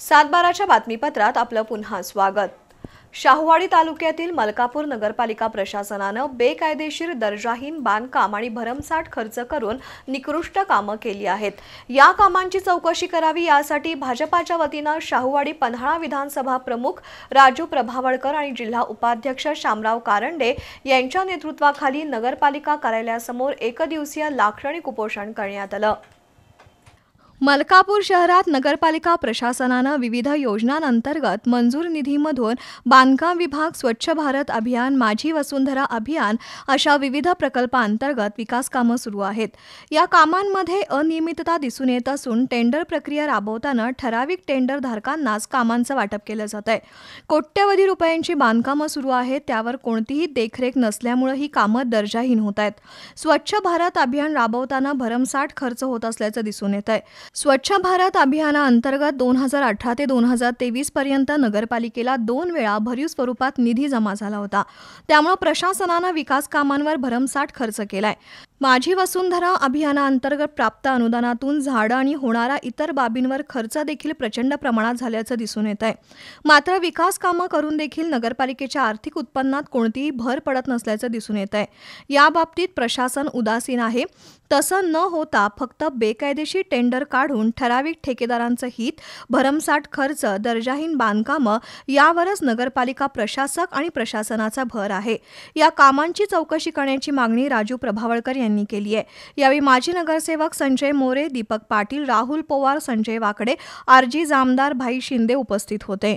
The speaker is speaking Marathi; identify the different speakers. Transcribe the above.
Speaker 1: सातबाराच्या बातमीपत्रात आपलं पुन्हा स्वागत। शाहूवाडी तालुक्यातील मलकापूर नगरपालिका प्रशासनानं बेकायदेशीर दर्जाहीन बांधकाम आणि भरमसाठ खर्च करून निकृष्ट कामं केली आहेत। या कामांची चौकशी करावी यासाठी भाजपाच्या वतीनं शाहूवाडी पन्हाळा विधानसभा प्रमुख राजू प्रभावळकर आणि जिल्हा उपाध्यक्ष शामराव कारंडे यांच्या नेतृत्वाखाली नगरपालिका कार्यालयासमोर एकदिवसीय लाक्षणिक उपोषण करण्यात आलं। मलकापूर शहरात नगरपालिका प्रशासनानं विविध योजनांअंतर्गत मंजूर निधीमधून बांधकाम विभाग, स्वच्छ भारत अभियान, माझी वसुंधरा अभियान अशा विविध प्रकल्पांतर्गत विकास कामं सुरू आहेत। या कामांमध्ये अनियमितता दिसून येत असून टेंडर प्रक्रिया राबवताना ठराविक टेंडर धारकांनाच कामांचं वाटप केलं जात आहे। कोट्यवधी रुपयांची बांधकामं सुरू आहेत, त्यावर कोणतीही देखरेख नसल्यामुळे ही कामं दर्जाहीन होत आहेत। स्वच्छ भारत अभियान राबवताना भरमसाठ खर्च होत असल्याचं दिसून येत आहे। स्वच्छ भारत अभियानाअंतर्गत 2018 ते 2023 पर्यंत नगरपालिकेला 2 वेळा भरीव स्वरूपात निधी जमा झाला होता। त्यामुळे प्रशासनानं विकास कामांवर भरमसाठ खर्च केलाय। माझी वसुंधरा अभियानाअंतर्गत प्राप्त अनुदानातून झाडं आणि होणारा इतर बाबींवर खर्च देखील प्रचंड प्रमाणात झाल्याचं दिसून येत आहे। मात्र विकास कामं करून देखील नगरपालिकेच्या आर्थिक उत्पन्नात कोणतीही भर पडत नसल्याचं दिसून येत आहे। या बाबतीत प्रशासन उदासीन आहे। तसं न होता फक्त बेकायदेशीर टेंडर काढून ठराविक ठेकेदारांचं हित, भरमसाठ खर्च, दर्जाहीन बांधकामं यावरच नगरपालिका प्रशासक आणि प्रशासनाचा भर आहे। या कामांची चौकशी करण्याची मागणी राजू प्रभावळकर यांनी केली आहे। यावेळी माजी नगरसेवक संजय मोरे, दीपक पाटील, राहुल पवार, संजय वाकडे, आरजी जामदार, भाई शिंदे उपस्थित होते।